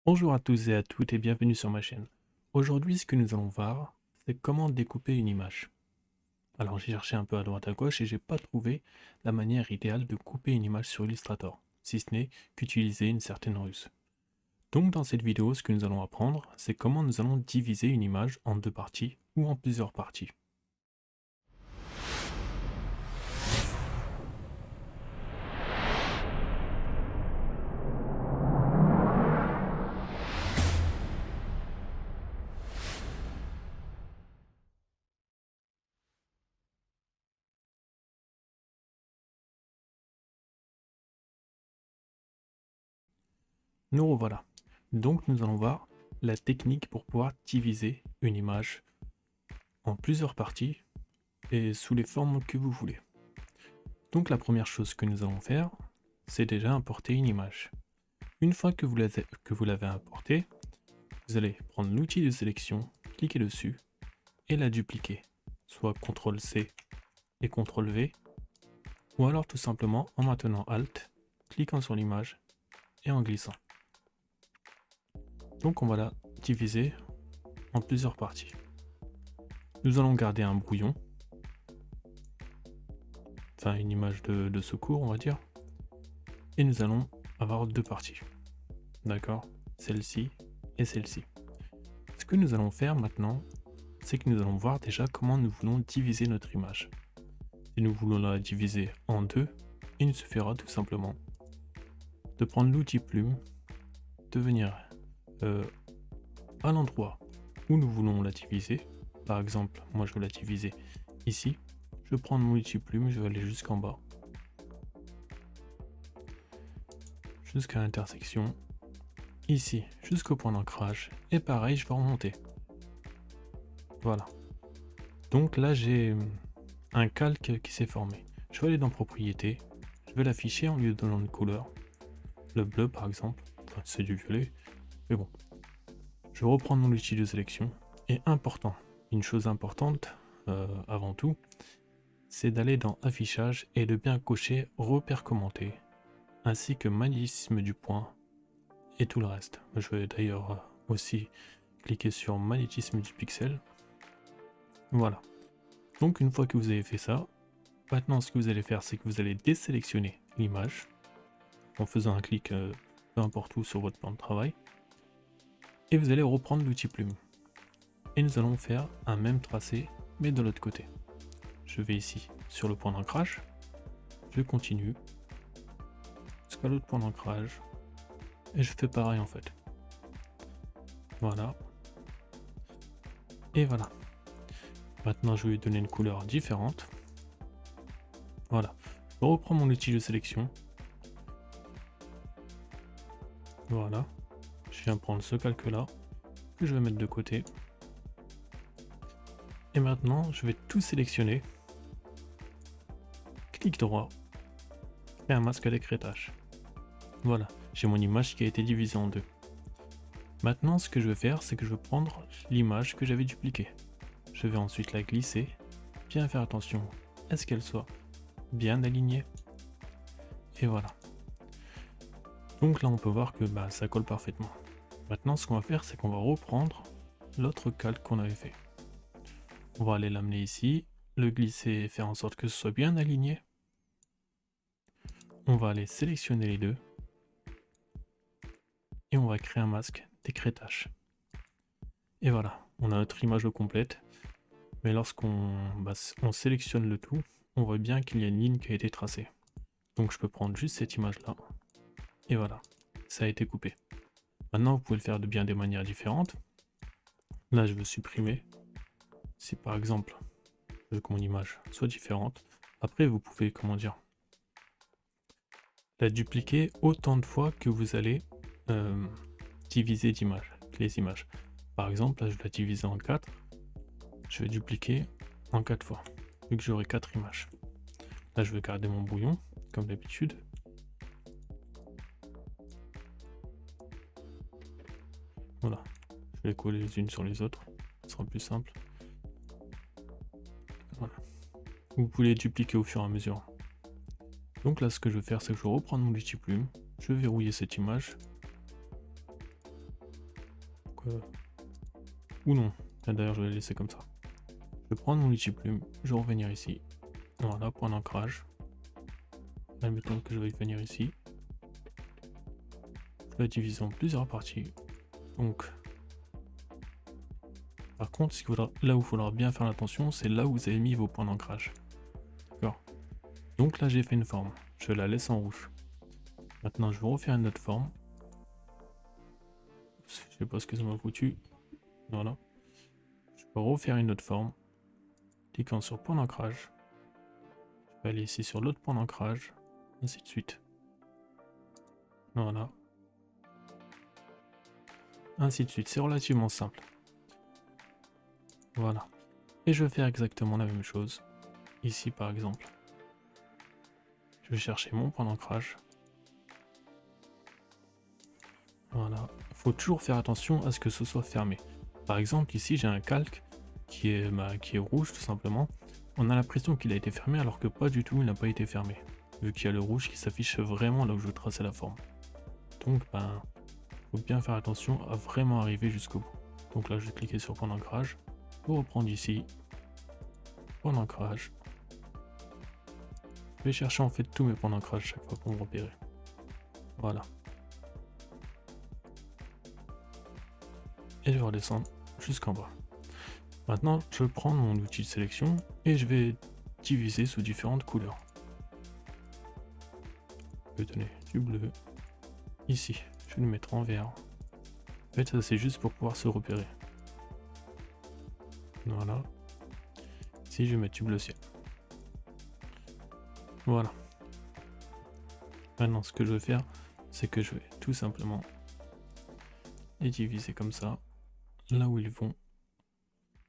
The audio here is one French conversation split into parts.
Bonjour à tous et à toutes et bienvenue sur ma chaîne. Aujourd'hui, ce que nous allons voir, c'est comment découper une image. Alors j'ai cherché un peu à droite à gauche et j'ai pas trouvé la manière idéale de couper une image sur Illustrator, si ce n'est qu'utiliser une certaine ruse. Donc dans cette vidéo, ce que nous allons apprendre, c'est comment nous allons diviser une image en deux parties ou en plusieurs parties. Nous revoilà. Donc nous allons voir la technique pour pouvoir diviser une image en plusieurs parties et sous les formes que vous voulez. Donc la première chose que nous allons faire, c'est déjà importer une image. Une fois que vous l'avez importée, vous allez prendre l'outil de sélection, cliquer dessus et la dupliquer. Soit CTRL-C et CTRL-V, ou alors tout simplement en maintenant ALT, cliquant sur l'image et en glissant. Donc on va la diviser en plusieurs parties. Nous allons garder un brouillon, enfin une image de secours on va dire, et nous allons avoir deux parties. D'accord? Celle-ci et celle-ci. Ce que nous allons faire maintenant, c'est que nous allons voir déjà comment nous voulons diviser notre image. Si nous voulons la diviser en deux, il nous suffira tout simplement de prendre l'outil plume, de venir à l'endroit où nous voulons la diviser. Par exemple, moi je veux la diviser ici. Je vais prendre mon outil plume, je vais aller jusqu'en bas, jusqu'à l'intersection, ici jusqu'au point d'ancrage, et pareil je vais remonter. Voilà. Donc là j'ai un calque qui s'est formé. Je vais aller dans propriétés, je vais l'afficher en lui donnant une couleur, le bleu par exemple, enfin, c'est du violet, mais bon. Je vais reprendre mon outil de sélection, et important, une chose importante avant tout, c'est d'aller dans affichage et de bien cocher repère commenté, ainsi que magnétisme du point et tout le reste. Je vais d'ailleurs aussi cliquer sur magnétisme du pixel. Voilà. Donc une fois que vous avez fait ça, maintenant ce que vous allez faire, c'est que vous allez désélectionner l'image en faisant un clic peu importe où sur votre plan de travail, et vous allez reprendre l'outil plume. Et nous allons faire un même tracé, mais de l'autre côté. Je vais ici sur le point d'ancrage, je continue jusqu'à l'autre point d'ancrage, et je fais pareil en fait. Voilà. Et voilà. Maintenant je vais lui donner une couleur différente. Voilà. Je reprends mon outil de sélection. Voilà. Je viens prendre ce calque là, que je vais mettre de côté. Et maintenant je vais tout sélectionner. Clic droit. Et un masque d'écrêtage. Voilà. J'ai mon image qui a été divisée en deux. Maintenant, ce que je vais faire, c'est que je vais prendre l'image que j'avais dupliquée. Je vais ensuite la glisser, bien faire attention à ce qu'elle soit bien alignée. Et voilà. Donc là, on peut voir que ça colle parfaitement. Maintenant, ce qu'on va faire, c'est qu'on va reprendre l'autre calque qu'on avait fait. On va aller l'amener ici, le glisser et faire en sorte que ce soit bien aligné. On va aller sélectionner les deux. Et on va créer un masque d'écrêtage. Et voilà, on a notre image au complète. Mais lorsqu'on on sélectionne le tout, on voit bien qu'il y a une ligne qui a été tracée. Donc je peux prendre juste cette image là. Et voilà, ça a été coupé. Maintenant, vous pouvez le faire de bien des manières différentes. Là, je veux supprimer. Si par exemple, je veux que mon image soit différente. Après, vous pouvez, comment dire, la dupliquer autant de fois que vous allez diviser les images. Par exemple, là, je vais la diviser en 4. Je vais dupliquer en 4 fois, vu que j'aurai 4 images. Là, je vais garder mon brouillon, comme d'habitude. Voilà, je vais les coller les unes sur les autres, ce sera plus simple. Voilà. Vous pouvez les dupliquer au fur et à mesure. Donc là, ce que je vais faire, c'est que je vais reprendre mon outil plume, je vais verrouiller cette image. ou non. Ah, d'ailleurs, je vais le laisser comme ça. Je vais prendre mon Litchi Plume, je vais revenir ici. Voilà, point d'ancrage. Admettons que je vais venir ici. Je vais diviser en plusieurs parties. Donc, par contre, là où il faudra bien faire attention, c'est là où vous avez mis vos points d'ancrage. D'accord. Donc là, j'ai fait une forme. Je la laisse en rouge. Maintenant, je vais refaire une autre forme. Je sais pas ce que ça m'a foutu. Voilà. Je vais refaire une autre forme. Cliquant sur point d'ancrage. Je vais aller ici sur l'autre point d'ancrage. Ainsi de suite. Voilà. Ainsi de suite. C'est relativement simple. Voilà. Et je vais faire exactement la même chose. Ici, par exemple. Je vais chercher mon point d'ancrage. Voilà. Il faut toujours faire attention à ce que ce soit fermé. Par exemple, ici, j'ai un calque qui est rouge, tout simplement. On a l'impression qu'il a été fermé, alors que pas du tout, il n'a pas été fermé. Vu qu'il y a le rouge qui s'affiche vraiment là où je veux tracer la forme. Donc, faut bien faire attention à vraiment arriver jusqu'au bout. Donc là, je vais cliquer sur point d'ancrage. Pour reprendre ici, point d'ancrage. Je vais chercher en fait tous mes points d'ancrage chaque fois pour me repérer. Voilà. Et je vais redescendre jusqu'en bas. Maintenant, je prends mon outil de sélection et je vais diviser sous différentes couleurs. Je vais donner du bleu. Ici, je vais le mettre en vert. En fait, ça c'est juste pour pouvoir se repérer. Voilà. Ici, je vais mettre du bleu ciel. Voilà. Maintenant, ce que je vais faire, c'est que je vais tout simplement les diviser comme ça, là où ils vont.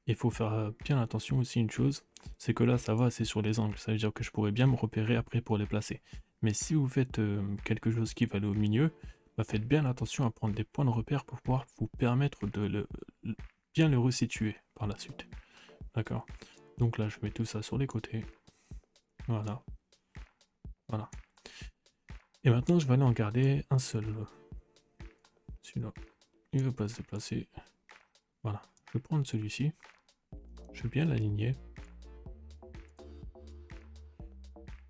Il faut faire bien attention aussi une chose, c'est que là ça va, c'est sur les angles, ça veut dire que je pourrais bien me repérer après pour les placer. Mais si vous faites quelque chose qui va aller au milieu, faites bien attention à prendre des points de repère pour pouvoir vous permettre de bien le resituer par la suite. D'accord. Donc là je mets tout ça sur les côtés. Voilà. Voilà. Et maintenant je vais aller en garder un seul. Celui-là, il ne veut pas se déplacer. Voilà. Je vais prendre celui-ci. Je vais bien l'aligner.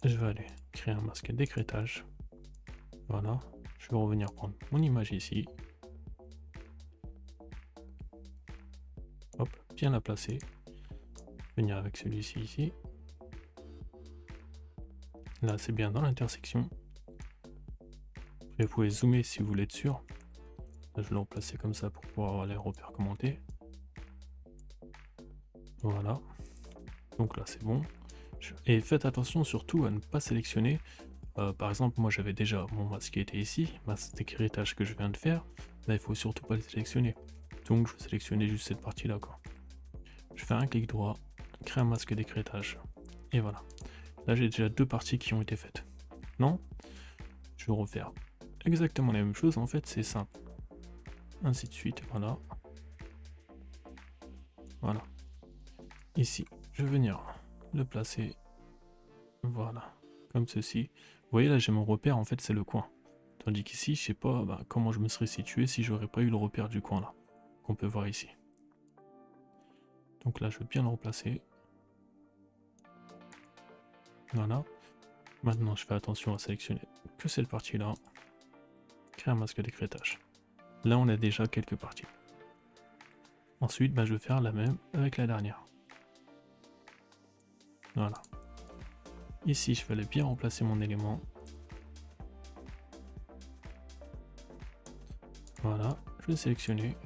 Je vais aller créer un masque d'écrêtage. Voilà. Je vais revenir prendre mon image ici. Hop, bien la placer. Venir avec celui-ci ici. Là, c'est bien dans l'intersection. Vous pouvez zoomer si vous voulez être sûr. Là, je vais le replacer comme ça pour pouvoir avoir les repères commentés. Voilà. Donc là, c'est bon. Et faites attention surtout à ne pas sélectionner. Par exemple, moi j'avais déjà mon masque qui était ici, masque d'écrêtage que je viens de faire. Là, il faut surtout pas le sélectionner. Donc, je vais sélectionner juste cette partie-là, quoi. Je fais un clic droit, créer un masque d'écrêtage. Et voilà. Là, j'ai déjà deux parties qui ont été faites. Non, je vais refaire exactement la même chose. En fait, c'est simple. Ainsi de suite, voilà. Voilà. Ici, je vais venir le placer. Voilà. Comme ceci. Vous voyez, là, j'ai mon repère, en fait, c'est le coin. Tandis qu'ici, je sais pas comment je me serais situé si j'aurais pas eu le repère du coin, là. Qu'on peut voir ici. Donc là, je vais bien le replacer. Voilà. Maintenant, je fais attention à sélectionner que cette partie-là. Créer un masque d'écrêtage. Là, on a déjà quelques parties. Ensuite, je vais faire la même avec la dernière. Voilà. Ici, je vais aller bien remplacer mon élément. Voilà. Je vais sélectionner.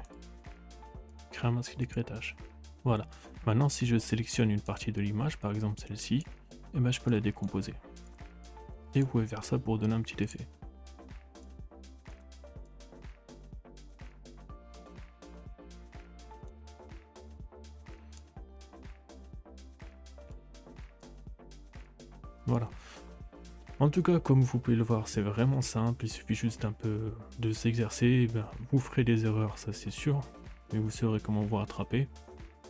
Créer un masque d'écrêtage. Voilà. Maintenant, si je sélectionne une partie de l'image, par exemple celle-ci, je peux la décomposer. Et vous pouvez faire ça pour donner un petit effet. Voilà. En tout cas, comme vous pouvez le voir, c'est vraiment simple. Il suffit juste un peu de s'exercer. Vous ferez des erreurs, ça c'est sûr. Mais vous saurez comment vous rattraper.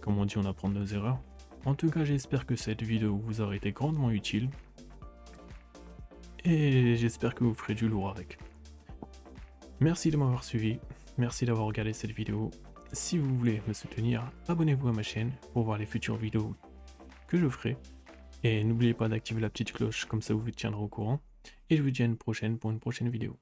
Comme on dit, on apprend de nos erreurs. En tout cas, j'espère que cette vidéo vous aura été grandement utile. Et j'espère que vous ferez du lourd avec. Merci de m'avoir suivi. Merci d'avoir regardé cette vidéo. si vous voulez me soutenir, abonnez-vous à ma chaîne pour voir les futures vidéos que je ferai. Et n'oubliez pas d'activer la petite cloche, comme ça vous vous tiendrez au courant. Et je vous dis à une prochaine pour une prochaine vidéo.